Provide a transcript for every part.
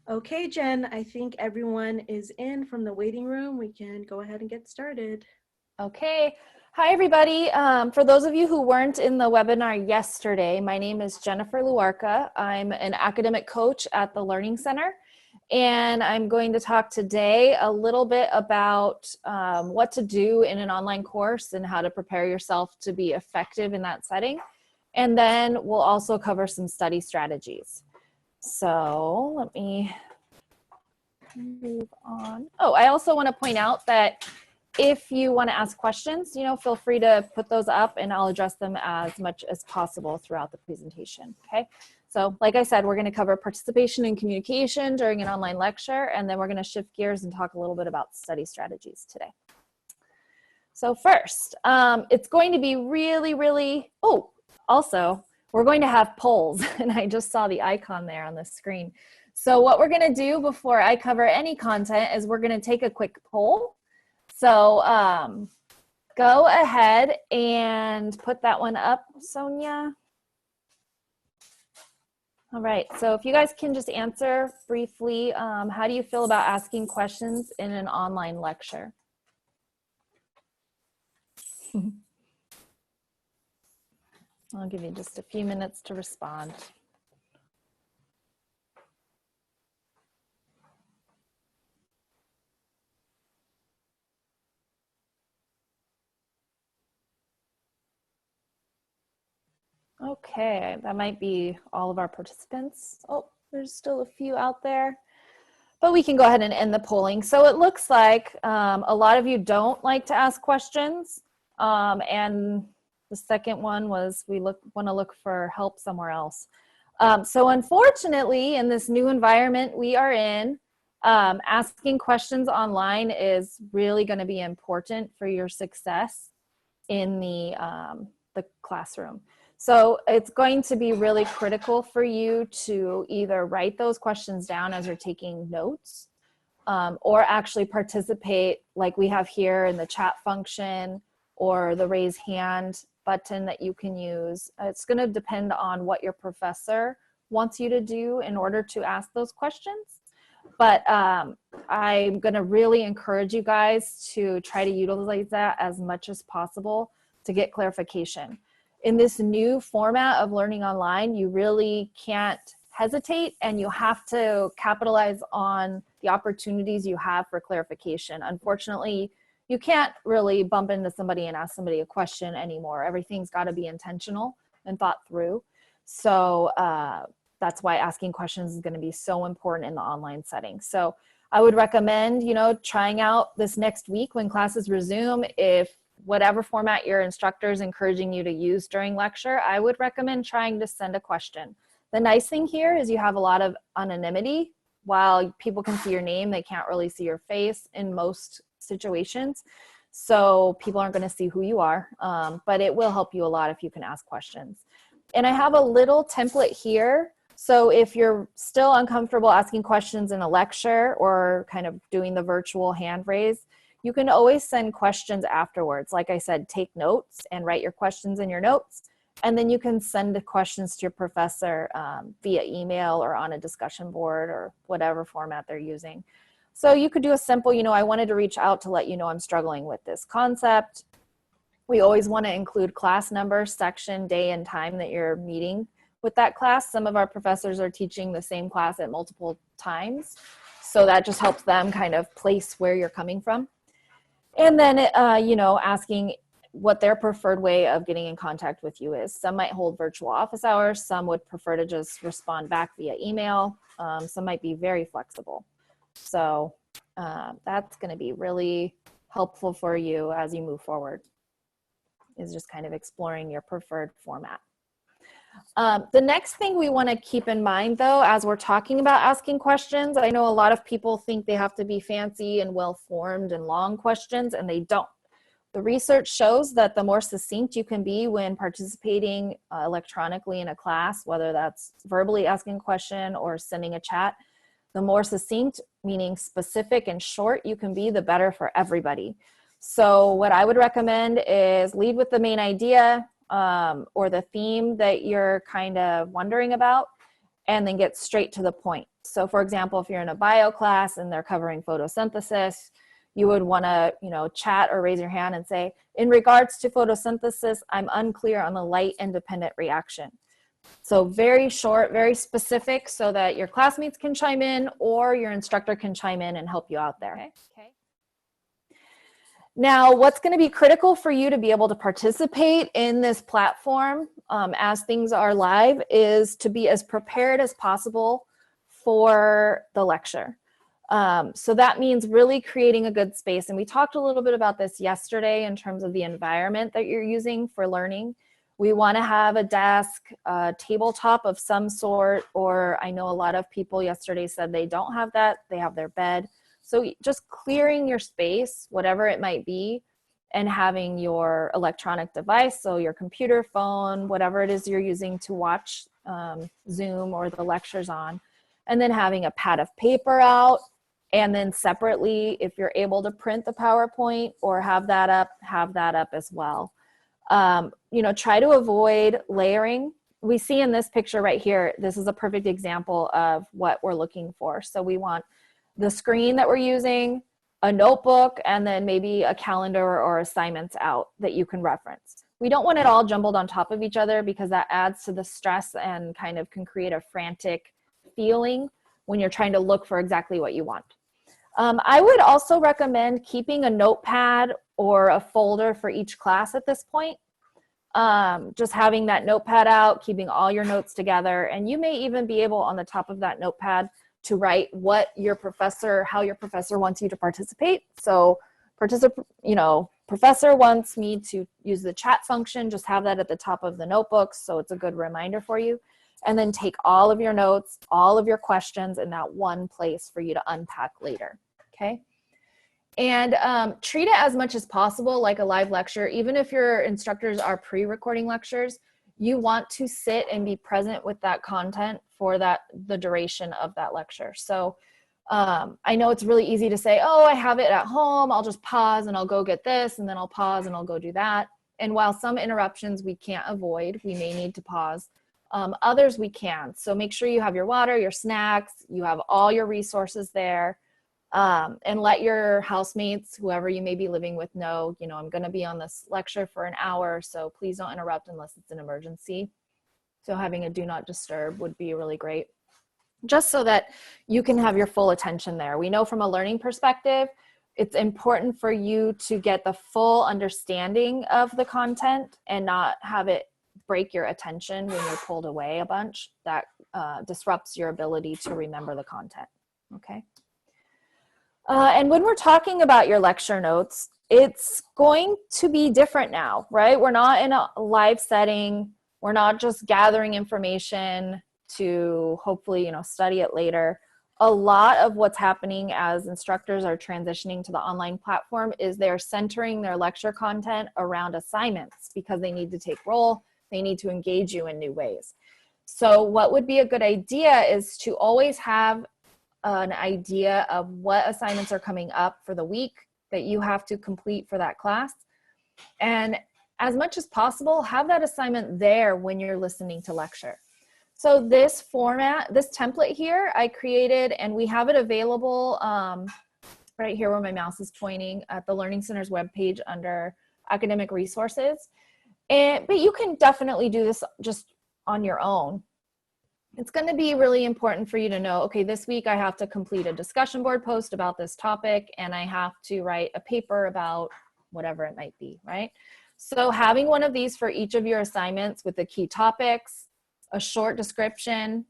Okay, Jen, I think everyone is in from the waiting room. We can go ahead and get started. Okay. Hi, everybody. For those of you who weren't in the webinar yesterday, my name is Jennifer Luarca. I'm an academic coach at the Learning Center, and I'm going to talk today a little bit about what to do in an online course and how to prepare yourself to be effective in that setting. And then we'll also cover some study strategies. So let me move on. Oh, I also want to point out that if you want to ask questions, feel free to put those up and I'll address them as much as possible throughout the presentation, okay? So like I said, we're going to cover participation and communication during an online lecture, and then we're going to shift gears and talk a little bit about study strategies today. So first, it's going to be really, also, we're going to have polls, and I just saw the icon there on the screen. So what we're going to do before I cover any content is we're going to take a quick poll. So go ahead and put that one up, Sonia. All right, so if you guys can just answer briefly, how do you feel about asking questions in an online lecture? I'll give you just a few minutes to respond. Okay, that might be all of our participants. Oh, there's still a few out there, but we can go ahead and end the polling. So it looks like a lot of you don't like to ask questions, and the second one was we want to look for help somewhere else. So unfortunately, in this new environment we are in, asking questions online is really going to be important for your success in the classroom. So it's going to be really critical for you to either write those questions down as you're taking notes, or actually participate like we have here in the chat function or the raise hand button that you can use. It's going to depend on what your professor wants you to do in order to ask those questions. But I'm going to really encourage you guys to try to utilize that as much as possible to get clarification. In this new format of learning online, you really can't hesitate, and you have to capitalize on the opportunities you have for clarification. Unfortunately, you can't really bump into somebody and ask somebody a question anymore. Everything's got to be intentional and thought through. So that's why asking questions is going to be so important in the online setting. So I would recommend, trying out this next week when classes resume. If whatever format your instructor is encouraging you to use during lecture, I would recommend trying to send a question. The nice thing here is you have a lot of anonymity. While people can see your name, they can't really see your face in most situations. So people aren't going to see who you are, but it will help you a lot if you can ask questions. And I have a little template here. So if you're still uncomfortable asking questions in a lecture or kind of doing the virtual hand raise, you can always send questions afterwards. Like I said, take notes and write your questions in your notes. And then you can send the questions to your professor via email or on a discussion board or whatever format they're using. So you could do a simple, I wanted to reach out to let you know I'm struggling with this concept. We always want to include class number, section, day, and time that you're meeting with that class. Some of our professors are teaching the same class at multiple times, so that just helps them kind of place where you're coming from. And then, asking what their preferred way of getting in contact with you is. Some might hold virtual office hours. Some would prefer to just respond back via email. Some might be very flexible. So that's going to be really helpful for you as you move forward, is just kind of exploring your preferred format. The next thing we want to keep in mind, though, as we're talking about asking questions, I know a lot of people think they have to be fancy and well-formed and long questions, and they don't. The research shows that the more succinct you can be when participating electronically in a class, whether that's verbally asking a question or sending a chat, the more succinct, meaning specific and short you can be, the better for everybody. So what I would recommend is lead with the main idea or the theme that you're kind of wondering about, and then get straight to the point. So for example, if you're in a bio class and they're covering photosynthesis, you would want to, you know, chat or raise your hand and say, in regards to photosynthesis, I'm unclear on the light independent reaction. So very short, very specific, so that your classmates can chime in or your instructor can chime in and help you out there. Okay. Now, what's going to be critical for you to be able to participate in this platform as things are live is to be as prepared as possible for the lecture. So that means really creating a good space. And we talked a little bit about this yesterday in terms of the environment that you're using for learning. We want to have a desk, a tabletop of some sort, or I know a lot of people yesterday said they don't have that, they have their bed. So just clearing your space, whatever it might be, and having your electronic device, so your computer, phone, whatever it is you're using to watch Zoom or the lectures on, and then having a pad of paper out, and then separately, if you're able to print the PowerPoint or have that up as well. You know, try to avoid layering. We see in this picture right here, this is a perfect example of what we're looking for. So we want the screen that we're using, a notebook, and then maybe a calendar or assignments out that you can reference. We don't want it all jumbled on top of each other because that adds to the stress and kind of can create a frantic feeling when you're trying to look for exactly what you want. I would also recommend keeping a notepad or a folder for each class at this point. Just having that notepad out, keeping all your notes together, and you may even be able on the top of that notepad to write what your professor, how your professor wants you to participate. So professor wants me to use the chat function, just have that at the top of the notebook so it's a good reminder for you. And then take all of your notes, all of your questions in that one place for you to unpack later, okay? And treat it as much as possible like a live lecture. Even if your instructors are pre-recording lectures, you want to sit and be present with that content for the duration of that lecture. So I know it's really easy to say, oh, I have it at home, I'll just pause and I'll go get this, and then I'll pause and I'll go do that. And while some interruptions we can't avoid, we may need to pause, others we can. So make sure you have your water, your snacks, you have all your resources there. And let your housemates, whoever you may be living with, know, you know, I'm going to be on this lecture for an hour, so please don't interrupt unless it's an emergency. So having a do not disturb would be really great, just so that you can have your full attention there. We know from a learning perspective, it's important for you to get the full understanding of the content and not have it break your attention when you're pulled away a bunch. That disrupts your ability to remember the content, okay? And when we're talking about your lecture notes, it's going to be different now, right? We're not in a live setting. We're not just gathering information to hopefully, you know, study it later. A lot of what's happening as instructors are transitioning to the online platform is they're centering their lecture content around assignments because they need to take roll. They need to engage you in new ways. So what would be a good idea is to always have an idea of what assignments are coming up for the week that you have to complete for that class. And as much as possible, have that assignment there when you're listening to lecture. So this format, this template here, I created, and we have it available right here where my mouse is pointing at the Learning Center's webpage under academic resources. But you can definitely do this just on your own. It's going to be really important for you to know, okay, this week I have to complete a discussion board post about this topic, and I have to write a paper about whatever it might be, right? So having one of these for each of your assignments with the key topics, a short description,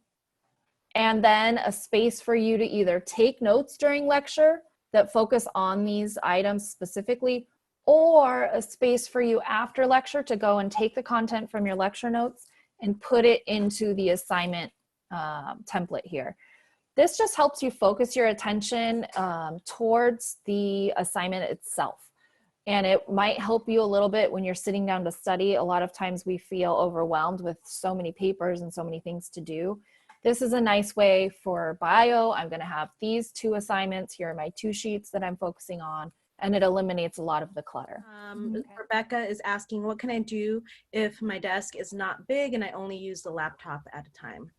and then a space for you to either take notes during lecture that focus on these items specifically, or a space for you after lecture to go and take the content from your lecture notes and put it into the assignment template here. This just helps you focus your attention towards the assignment itself. And it might help you a little bit when you're sitting down to study. A lot of times we feel overwhelmed with so many papers and so many things to do. This is a nice way for bio. I'm going to have these 2 assignments. Here are my 2 sheets that I'm focusing on. And it eliminates a lot of the clutter. Rebecca is asking, what can I do if my desk is not big and I only use the laptop at a time?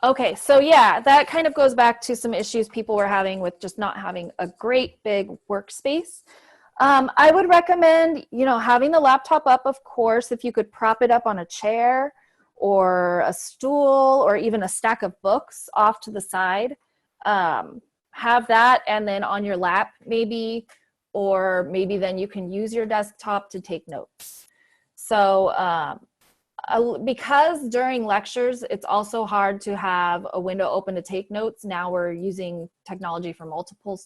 Okay, so yeah, that kind of goes back to some issues people were having with just not having a great big workspace. I would recommend, having the laptop up, of course, if you could prop it up on a chair or a stool or even a stack of books off to the side. Have that, and then on your lap maybe, or maybe then you can use your desktop to take notes. So because during lectures, it's also hard to have a window open to take notes. Now we're using technology for multiple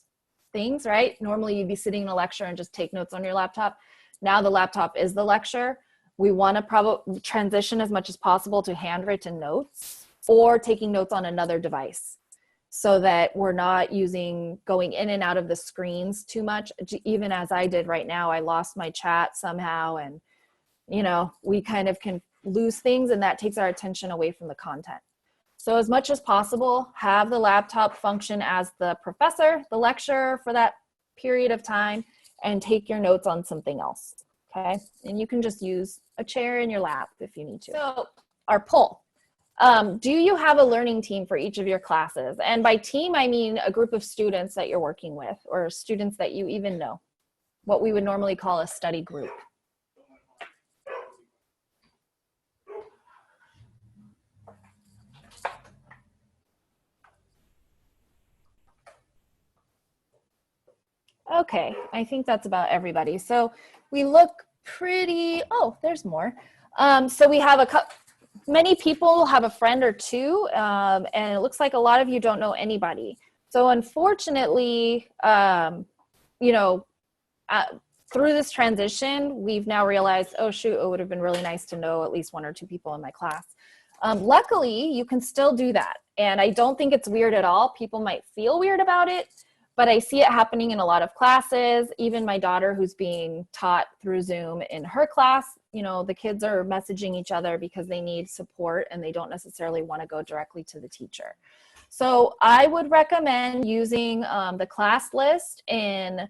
things, right? Normally you'd be sitting in a lecture and just take notes on your laptop. Now the laptop is the lecture. We want to probably transition as much as possible to handwritten notes or taking notes on another device so that we're not going in and out of the screens too much. Even as I did right now, I lost my chat somehow, and we kind of can lose things, and that takes our attention away from the content. So as much as possible, have the laptop function as the professor, the lecturer for that period of time, and take your notes on something else, okay? And you can just use a chair in your lap if you need to. So our poll. Do you have a learning team for each of your classes? And by team, I mean a group of students that you're working with, or students that you even know, what we would normally call a study group. Okay, I think that's about everybody. So we look pretty, oh, there's more. So we have many people have a friend or two, and it looks like a lot of you don't know anybody. So unfortunately, through this transition, we've now realized, oh shoot, it would have been really nice to know at least one or two people in my class. Luckily, you can still do that. And I don't think it's weird at all. People might feel weird about it, but I see it happening in a lot of classes. Even my daughter, who's being taught through Zoom in her class, the kids are messaging each other because they need support and they don't necessarily want to go directly to the teacher. So I would recommend using the class list in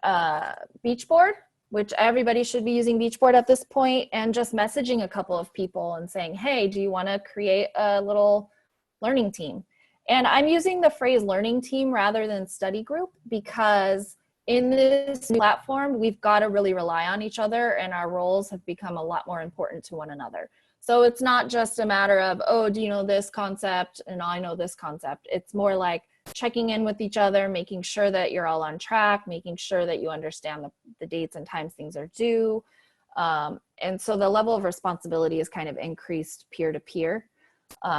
Beachboard, which everybody should be using Beachboard at this point, and just messaging a couple of people and saying, hey, do you want to create a little learning team? And I'm using the phrase learning team rather than study group because in this platform, we've got to really rely on each other, and our roles have become a lot more important to one another. So it's not just a matter of, oh, do you know this concept? And I know this concept. It's more like checking in with each other, making sure that you're all on track, making sure that you understand the dates and times things are due. And so the level of responsibility is kind of increased peer to peer.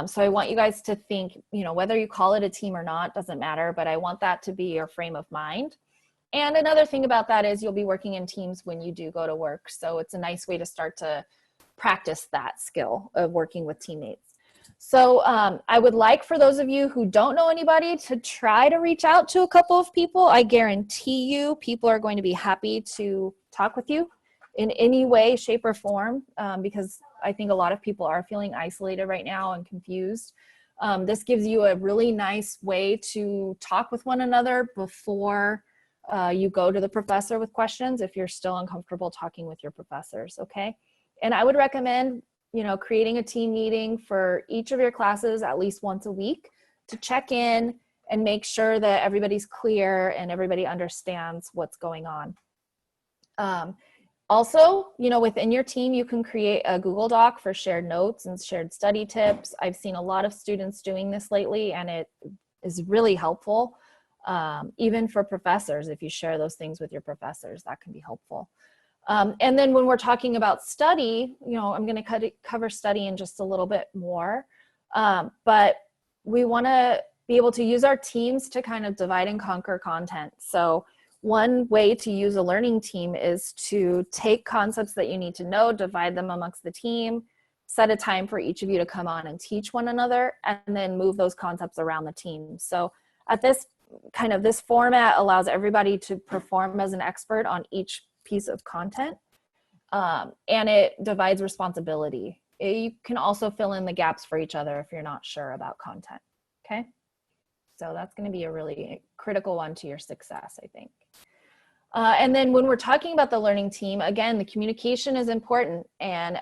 So I want you guys to think, whether you call it a team or not, doesn't matter, but I want that to be your frame of mind. And another thing about that is you'll be working in teams when you do go to work. So it's a nice way to start to practice that skill of working with teammates. So I would like for those of you who don't know anybody to try to reach out to a couple of people. I guarantee you people are going to be happy to talk with you in any way, shape, or form, because I think a lot of people are feeling isolated right now and confused. This gives you a really nice way to talk with one another before you go to the professor with questions if you're still uncomfortable talking with your professors, okay? And I would recommend, creating a team meeting for each of your classes at least once a week to check in and make sure that everybody's clear and everybody understands what's going on. Also, within your team, you can create a Google Doc for shared notes and shared study tips. I've seen a lot of students doing this lately, and it is really helpful. Even for professors, if you share those things with your professors, that can be helpful. And then when we're talking about study, I'm going to cover study in just a little bit more, but we want to be able to use our teams to kind of divide and conquer content. So one way to use a learning team is to take concepts that you need to know, divide them amongst the team, set a time for each of you to come on and teach one another, and then move those concepts around the team. So at this format allows everybody to perform as an expert on each piece of content, and it divides responsibility. You can also fill in the gaps for each other if you're not sure about content, okay? So that's going to be a really critical one to your success, I think. And then when we're talking about the learning team, again, the communication is important. And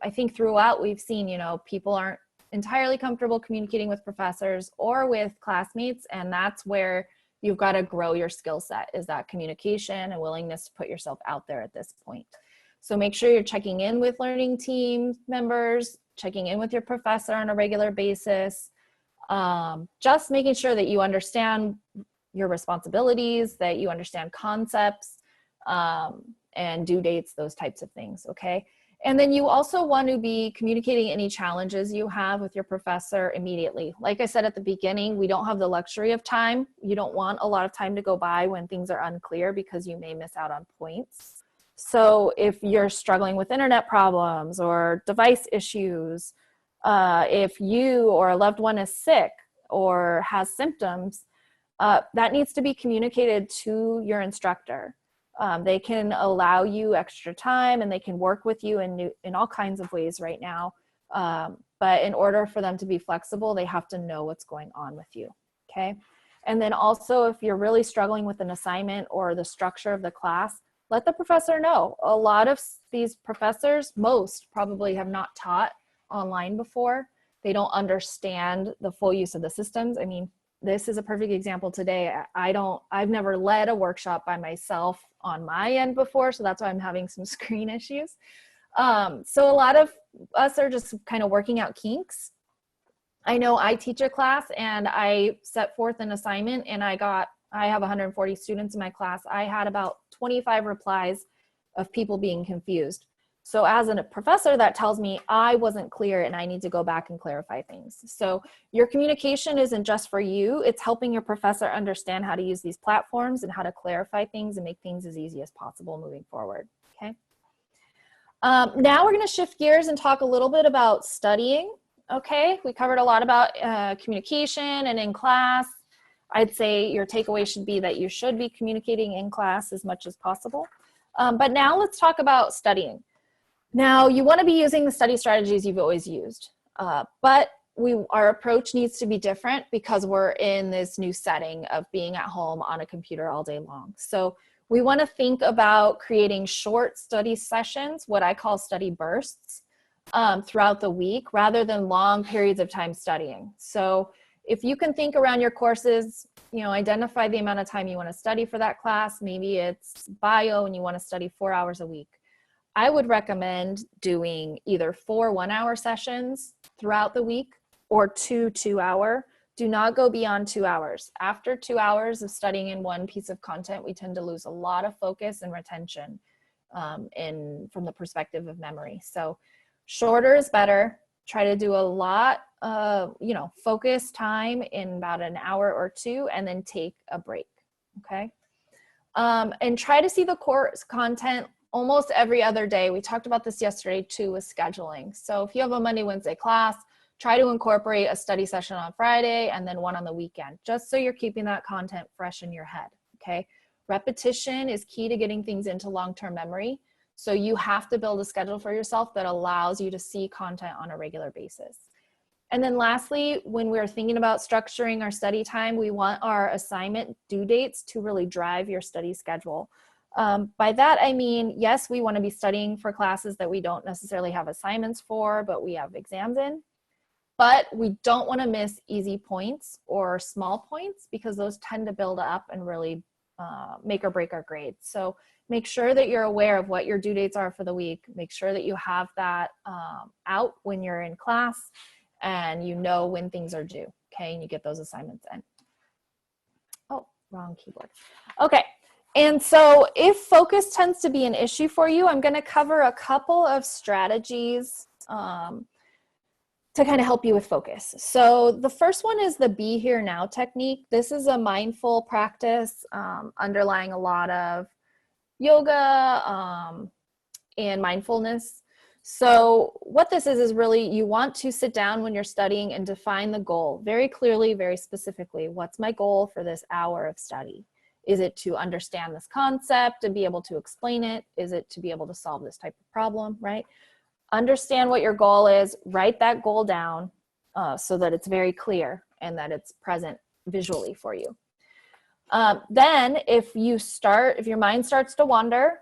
I think throughout we've seen, people aren't entirely comfortable communicating with professors or with classmates, and that's where you've got to grow your skill set, is that communication and willingness to put yourself out there at this point. So make sure you're checking in with learning team members, checking in with your professor on a regular basis, just making sure that you understand your responsibilities, that you understand concepts, and due dates, those types of things, okay? And then you also want to be communicating any challenges you have with your professor immediately. Like I said at the beginning, we don't have the luxury of time. You don't want a lot of time to go by when things are unclear because you may miss out on points. So if you're struggling with internet problems or device issues, if you or a loved one is sick or has symptoms, that needs to be communicated to your instructor. They can allow you extra time and they can work with you in all kinds of ways right now. But in order for them to be flexible, they have to know what's going on with you, okay? And then also, if you're really struggling with an assignment or the structure of the class, let the professor know. A lot of these professors, most probably have not taught online before. They don't understand the full use of the systems. I mean, this is a perfect example today. I've never led a workshop by myself on my end before, so that's why I'm having some screen issues. So a lot of us are just kind of working out kinks. I know I teach a class and I set forth an assignment and I have 140 students in my class. I had about 25 replies of people being confused. So as a professor, that tells me I wasn't clear and I need to go back and clarify things. So your communication isn't just for you, it's helping your professor understand how to use these platforms and how to clarify things and make things as easy as possible moving forward, okay? Now we're gonna shift gears and talk a little bit about studying, okay? We covered a lot about communication and in class. I'd say your takeaway should be that you should be communicating in class as much as possible. But now let's talk about studying. Now, you want to be using the study strategies you've always used, but our approach needs to be different because we're in this new setting of being at home on a computer all day long. So we want to think about creating short study sessions, what I call study bursts, throughout the week rather than long periods of time studying. So if you can think around your courses, identify the amount of time you want to study for that class. Maybe it's bio and you want to study 4 hours a week. I would recommend doing either 4 one-hour sessions throughout the week or 2 2-hour. Do not go beyond 2 hours. After 2 hours of studying in one piece of content, we tend to lose a lot of focus and retention from the perspective of memory. So shorter is better. Try to do a lot of, focus time in about an hour or 2 and then take a break, okay? And try to see the course content almost every other day. We talked about this yesterday too with scheduling. So if you have a Monday, Wednesday class, try to incorporate a study session on Friday and then one on the weekend, just so you're keeping that content fresh in your head, okay? Repetition is key to getting things into long-term memory. So you have to build a schedule for yourself that allows you to see content on a regular basis. And then lastly, when we're thinking about structuring our study time, we want our assignment due dates to really drive your study schedule. By that, I mean, yes, we want to be studying for classes that we don't necessarily have assignments for, but we have exams in. But we don't want to miss easy points or small points because those tend to build up and really make or break our grades. So make sure that you're aware of what your due dates are for the week. Make sure that you have that out when you're in class and you know when things are due, okay? And you get those assignments in. Oh, wrong keyboard. Okay. And so if focus tends to be an issue for you, I'm going to cover a couple of strategies to kind of help you with focus. So the first one is the be here now technique. This is a mindful practice underlying a lot of yoga and mindfulness. So what this is really you want to sit down when you're studying and define the goal very clearly, very specifically. What's my goal for this hour of study? Is it to understand this concept and be able to explain it? Is it to be able to solve this type of problem, right? Understand what your goal is, write that goal down so that it's very clear and that it's present visually for you. Then if your mind starts to wander,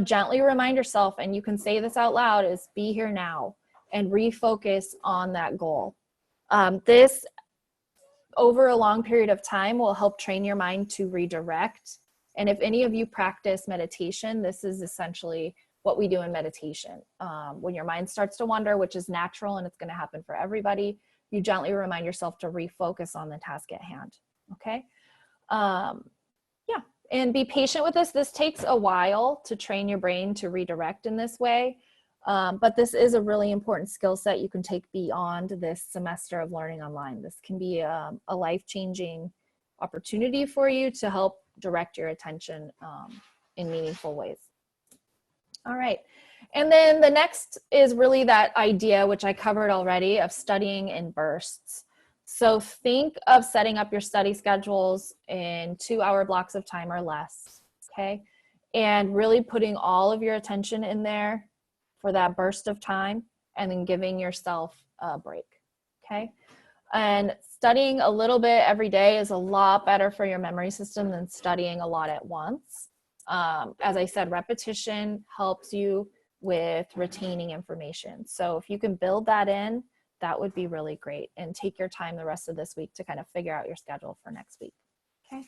gently remind yourself, and you can say this out loud, is be here now and refocus on that goal. This, over a long period of time, will help train your mind to redirect. And if any of you practice meditation, this is essentially what we do in meditation. When your mind starts to wander, which is natural and it's going to happen for everybody, you gently remind yourself to refocus on the task at hand. Okay. Yeah. And be patient with this. This takes a while to train your brain to redirect in this way. But this is a really important skill set you can take beyond this semester of learning online. This can be a life-changing opportunity for you to help direct your attention in meaningful ways. All right. And then the next is really that idea, which I covered already, of studying in bursts. So think of setting up your study schedules in 2-hour blocks of time or less, okay? And really putting all of your attention in there for that burst of time, and then giving yourself a break, okay? And studying a little bit every day is a lot better for your memory system than studying a lot at once. As I said, repetition helps you with retaining information. So if you can build that in, that would be really great. And take your time the rest of this week to kind of figure out your schedule for next week, okay?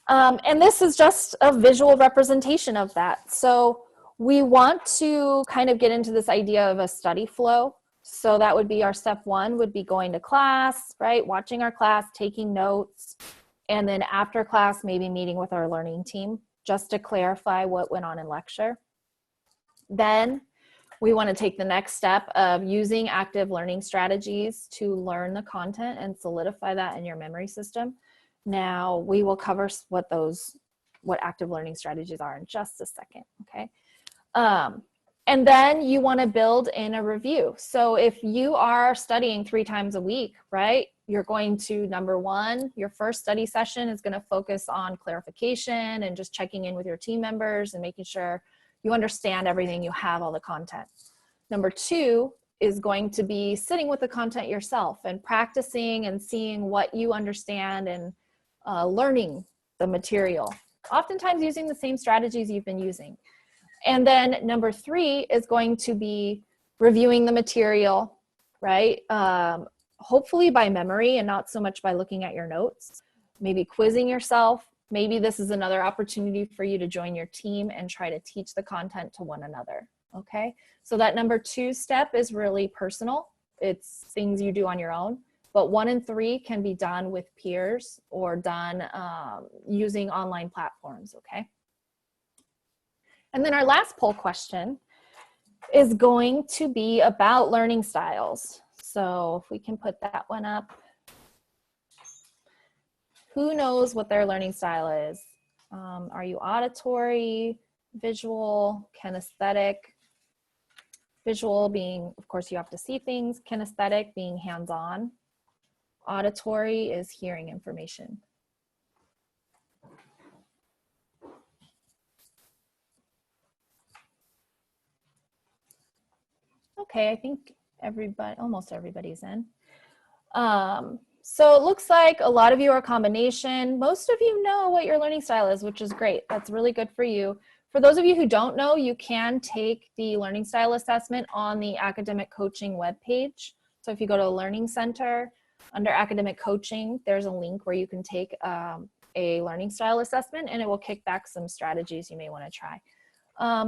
And this is just a visual representation of that. So we want to kind of get into this idea of a study flow. So that would be our step one, would be going to class, right? Watching our class, taking notes, and then after class, maybe meeting with our learning team just to clarify what went on in lecture. Then we want to take the next step of using active learning strategies to learn the content and solidify that in your memory system. Now we will cover what active learning strategies are in just a second, okay? And then you want to build in a review. So if you are studying 3 times a week, right, you're going to, number one, your first study session is going to focus on clarification and just checking in with your team members and making sure you understand everything, you have all the content. Number 2 is going to be sitting with the content yourself and practicing and seeing what you understand and learning the material, oftentimes using the same strategies you've been using. And then number 3 is going to be reviewing the material, right? Hopefully by memory and not so much by looking at your notes, maybe quizzing yourself. Maybe this is another opportunity for you to join your team and try to teach the content to one another, okay? So that number 2 step is really personal. It's things you do on your own, but 1 and 3 can be done with peers or done using online platforms, okay? And then our last poll question is going to be about learning styles. So if we can put that one up. Who knows what their learning style is? Are you auditory, visual, kinesthetic? Visual being, of course, you have to see things. Kinesthetic being hands-on. Auditory is hearing information. Okay, I think almost everybody's in. So it looks like a lot of you are a combination. Most of you know what your learning style is, which is great. That's really good for you. For those of you who don't know, you can take the learning style assessment on the academic coaching webpage. So if you go to Learning Center, under academic coaching, there's a link where you can take a learning style assessment, and it will kick back some strategies you may want to try.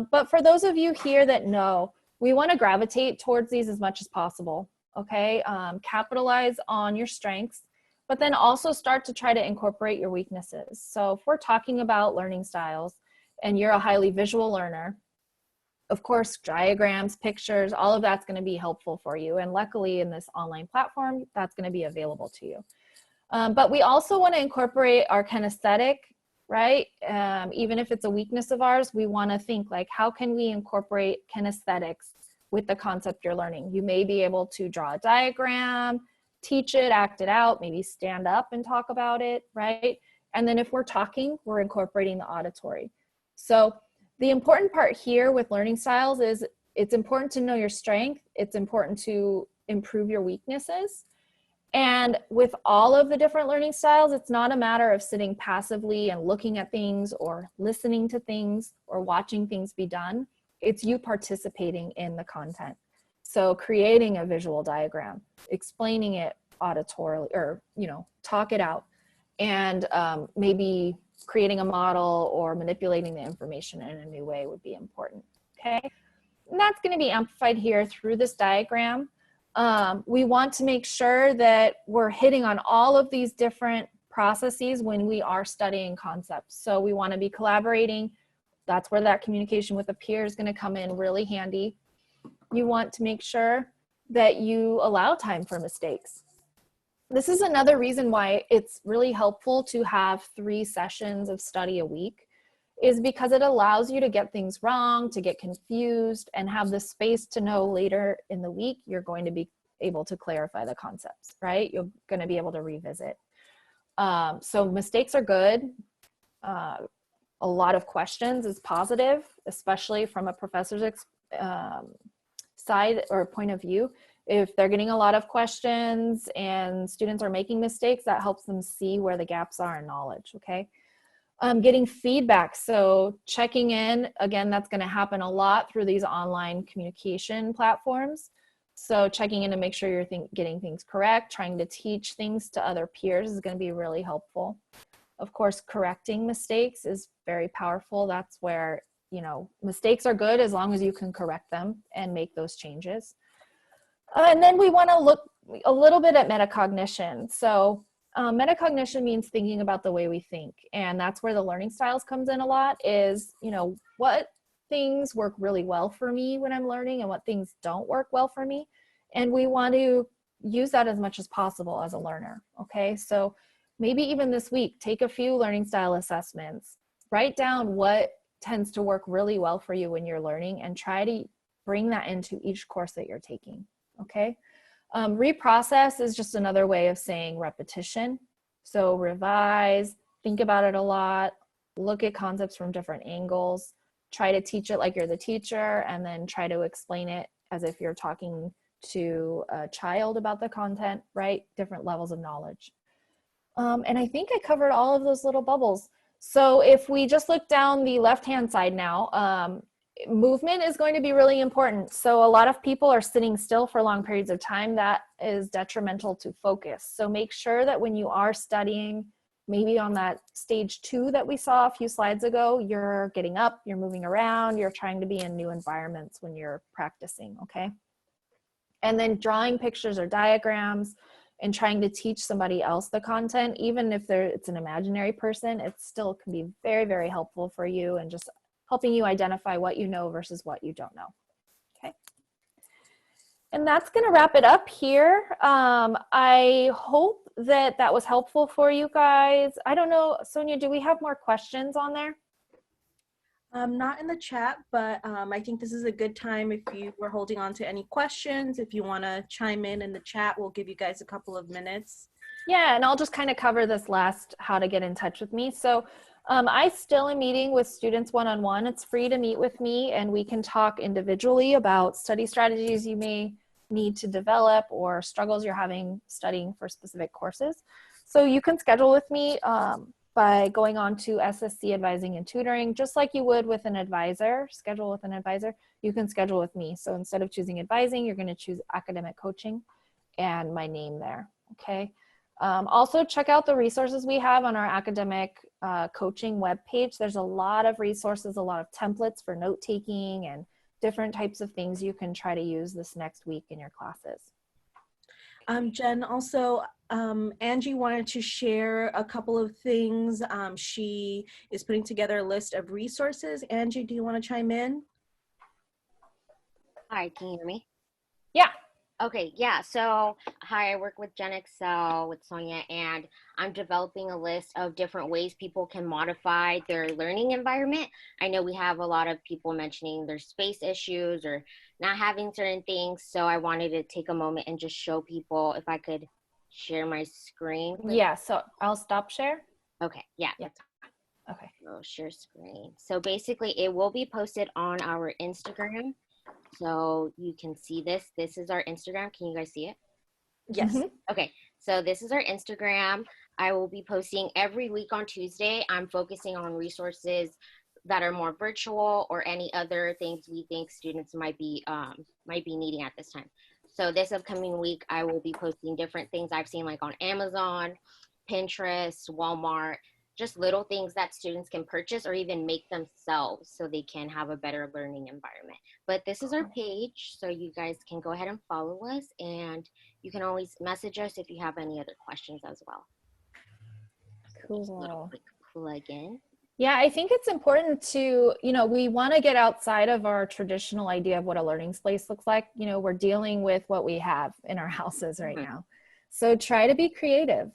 But for those of you here that know, we want to gravitate towards these as much as possible, okay? Capitalize on your strengths, but then also start to try to incorporate your weaknesses. So if we're talking about learning styles and you're a highly visual learner, of course, diagrams, pictures, all of that's going to be helpful for you. And luckily in this online platform, that's going to be available to you. But we also want to incorporate our kinesthetic, right? Even if it's a weakness of ours, we want to think like, how can we incorporate kinesthetics with the concept you're learning? You may be able to draw a diagram, teach it, act it out, maybe stand up and talk about it, right? And then if we're talking, we're incorporating the auditory. So the important part here with learning styles is it's important to know your strength. It's important to improve your weaknesses. And with all of the different learning styles, it's not a matter of sitting passively and looking at things or listening to things or watching things be done. It's you participating in the content. So creating a visual diagram, explaining it auditorily, or, talk it out, and maybe creating a model or manipulating the information in a new way would be important, okay? And that's going to be amplified here through this diagram. We want to make sure that we're hitting on all of these different processes when we are studying concepts. So we want to be collaborating. That's where that communication with a peer is going to come in really handy. You want to make sure that you allow time for mistakes. This is another reason why it's really helpful to have 3 sessions of study a week, is because it allows you to get things wrong, to get confused, and have the space to know later in the week you're going to be able to clarify the concepts, right? You're going to be able to revisit. So mistakes are good. A lot of questions is positive, especially from a professor's side or point of view. If they're getting a lot of questions and students are making mistakes, that helps them see where the gaps are in knowledge, okay? Getting feedback, so checking in, again, that's going to happen a lot through these online communication platforms. So checking in to make sure you're getting things correct, trying to teach things to other peers is going to be really helpful. Of course, correcting mistakes is very powerful. That's where, mistakes are good as long as you can correct them and make those changes. And then we want to look a little bit at metacognition. So metacognition means thinking about the way we think. And that's where the learning styles comes in a lot, is, what things work really well for me when I'm learning and what things don't work well for me. And we want to use that as much as possible as a learner, okay? So maybe even this week, take a few learning style assessments, write down what tends to work really well for you when you're learning, and try to bring that into each course that you're taking, okay? Reprocess is just another way of saying repetition. So revise, think about it a lot, look at concepts from different angles, try to teach it like you're the teacher, and then try to explain it as if you're talking to a child about the content, right? Different levels of knowledge. And I think I covered all of those little bubbles. So if we just look down the left-hand side now, movement is going to be really important. So a lot of people are sitting still for long periods of time. That is detrimental to focus. So make sure that when you are studying, maybe on that stage 2 that we saw a few slides ago, you're getting up, you're moving around, you're trying to be in new environments when you're practicing, okay? And then drawing pictures or diagrams and trying to teach somebody else the content, even if it's an imaginary person, it still can be very, very helpful for you and just helping you identify what you know versus what you don't know, okay? And that's gonna wrap it up here. I hope that was helpful for you guys. I don't know, Sonia, do we have more questions on there? Not in the chat, but I think this is a good time if you were holding on to any questions. If you want to chime in the chat, we'll give you guys a couple of minutes. Yeah, and I'll just kind of cover this last, how to get in touch with me. So I still am meeting with students one-on-one. It's free to meet with me, and we can talk individually about study strategies you may need to develop or struggles you're having studying for specific courses. So you can schedule with me by going on to SSC Advising and Tutoring, just like you would with an advisor, schedule with an advisor, you can schedule with me. So instead of choosing advising, you're going to choose academic coaching and my name there, okay? Also check out the resources we have on our academic coaching webpage. There's a lot of resources, a lot of templates for note-taking and different types of things you can try to use this next week in your classes. Jen, also, Angie wanted to share a couple of things. She is putting together a list of resources. Angie, do you want to chime in? Hi, can you hear me? Yeah. Okay, yeah, so hi, I work with Gen Excel with Sonia, and I'm developing a list of different ways people can modify their learning environment. I know we have a lot of people mentioning their space issues or not having certain things, so I wanted to take a moment and just show people if I could share my screen. Yeah, so I'll stop share. Okay, yeah. Okay. So share screen. So basically it will be posted on our Instagram. So you can see this. This is our Instagram. Can you guys see it? Yes. Mm-hmm. Okay, so this is our Instagram. I will be posting every week on Tuesday. I'm focusing on resources that are more virtual or any other things we think students might be needing at this time. So this upcoming week, I will be posting different things I've seen like on Amazon, Pinterest, Walmart, just little things that students can purchase or even make themselves so they can have a better learning environment. But this is our page, so you guys can go ahead and follow us, and you can always message us if you have any other questions as well. Just a little Cool. quick plug in. Yeah, I think it's important to, we want to get outside of our traditional idea of what a learning space looks like. We're dealing with what we have in our houses right now. So try to be creative.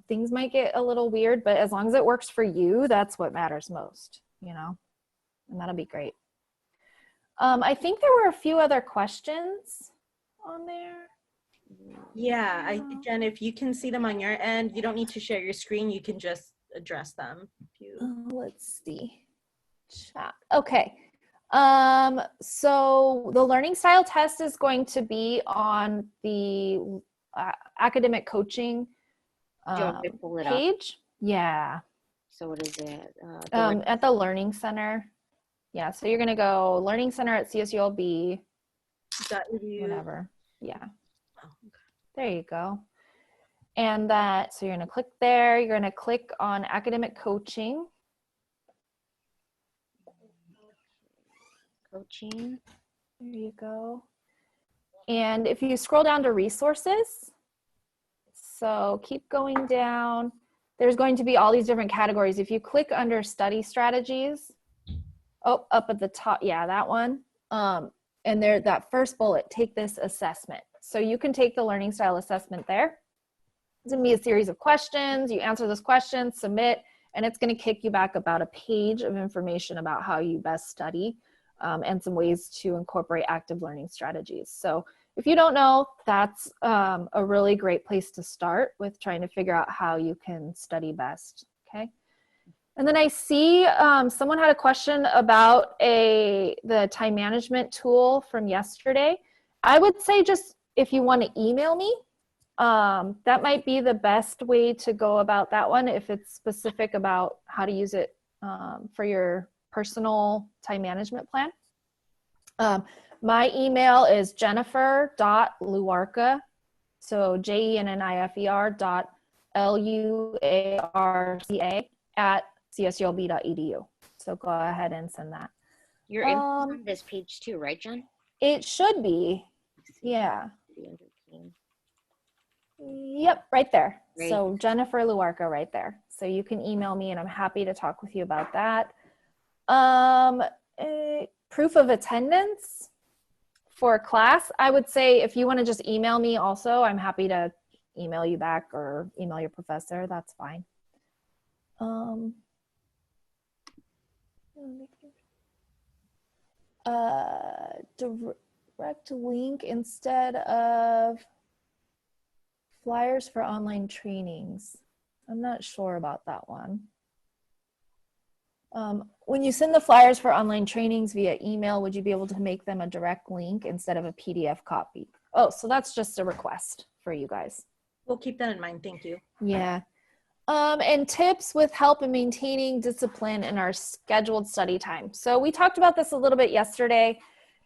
Things might get a little weird, but as long as it works for you, that's what matters most, and that'll be great. I think there were a few other questions on there. Yeah, Jen, if you can see them on your end, you don't need to share your screen. You can just address them. Let's see. Chat. Okay. So the learning style test is going to be on the academic coaching Do you want me to pull it up? page. Yeah. So what is it? At the Learning Center. Yeah. So you're going to go Learning Center at CSULB. Whatever. Yeah. Oh, okay. There you go. And so you're going to click there. You're going to click on academic coaching. Coaching. There you go. And if you scroll down to resources, so keep going down, there's going to be all these different categories. If you click under study strategies, up at the top, yeah, that one. And there, that first bullet, take this assessment. So you can take the learning style assessment there. It's gonna be a series of questions. You answer those questions, submit, and it's gonna kick you back about a page of information about how you best study and some ways to incorporate active learning strategies. So if you don't know, that's a really great place to start with trying to figure out how you can study best, okay? And then I see someone had a question about the time management tool from yesterday. I would say just if you want to email me, that might be the best way to go about that one if it's specific about how to use it for your personal time management plan. My email is jennifer.luarca, so jennifer.luarca @csulb.edu. So go ahead and send that. You're on this page too, right, Jen? It should be. Yeah. Yep, right there. Great. So Jennifer Luarca right there. So you can email me and I'm happy to talk with you about that. Proof of attendance for class, I would say if you want to just email me also, I'm happy to email you back or email your professor. That's fine. Direct link instead of flyers for online trainings. I'm not sure about that one. When you send the flyers for online trainings via email, would you be able to make them a direct link instead of a PDF copy? Oh, so that's just a request for you guys. We'll keep that in mind. Thank you. Yeah. And tips with help in maintaining discipline in our scheduled study time. So we talked about this a little bit yesterday.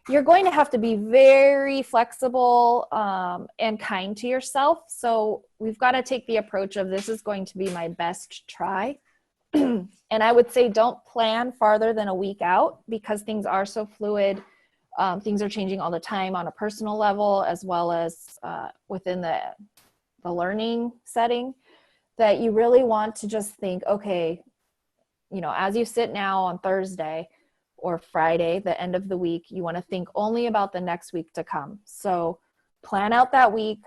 You're going to have to be very flexible and kind to yourself. So we've got to take the approach of this is going to be my best try. And I would say don't plan farther than a week out because things are so fluid. Things are changing all the time on a personal level as well as within the learning setting, that you really want to just think, okay, as you sit now on Thursday or Friday, the end of the week, you want to think only about the next week to come. So plan out that week,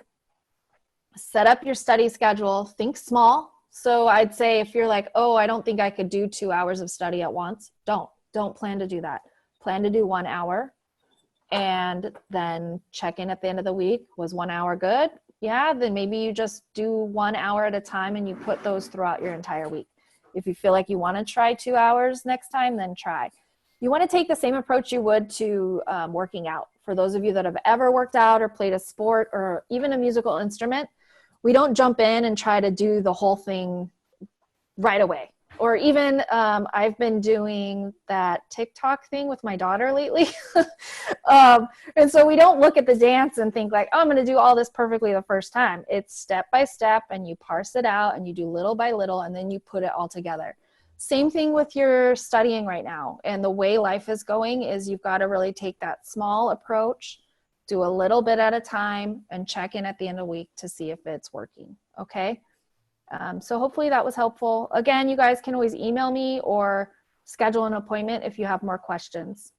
set up your study schedule, think small. So I'd say if you're like, oh, I don't think I could do 2 hours of study at once, don't plan to do that. Plan to do 1 hour and then check in at the end of the week. Was 1 hour good? Yeah, then maybe you just do 1 hour at a time and you put those throughout your entire week. If you feel like you want to try 2 hours next time, then try. You want to take the same approach you would to working out. For those of you that have ever worked out or played a sport or even a musical instrument, we don't jump in and try to do the whole thing right away Or even I've been doing that TikTok thing with my daughter lately. And so we don't look at the dance and think like, oh, I'm going to do all this perfectly the first time. It's step by step, and you parse it out and you do little by little, and then you put it all together. Same thing with your studying right now. And the way life is going is you've got to really take that small approach, do a little bit at a time, and check in at the end of the week to see if it's working. Okay. So hopefully that was helpful. Again, you guys can always email me or schedule an appointment if you have more questions.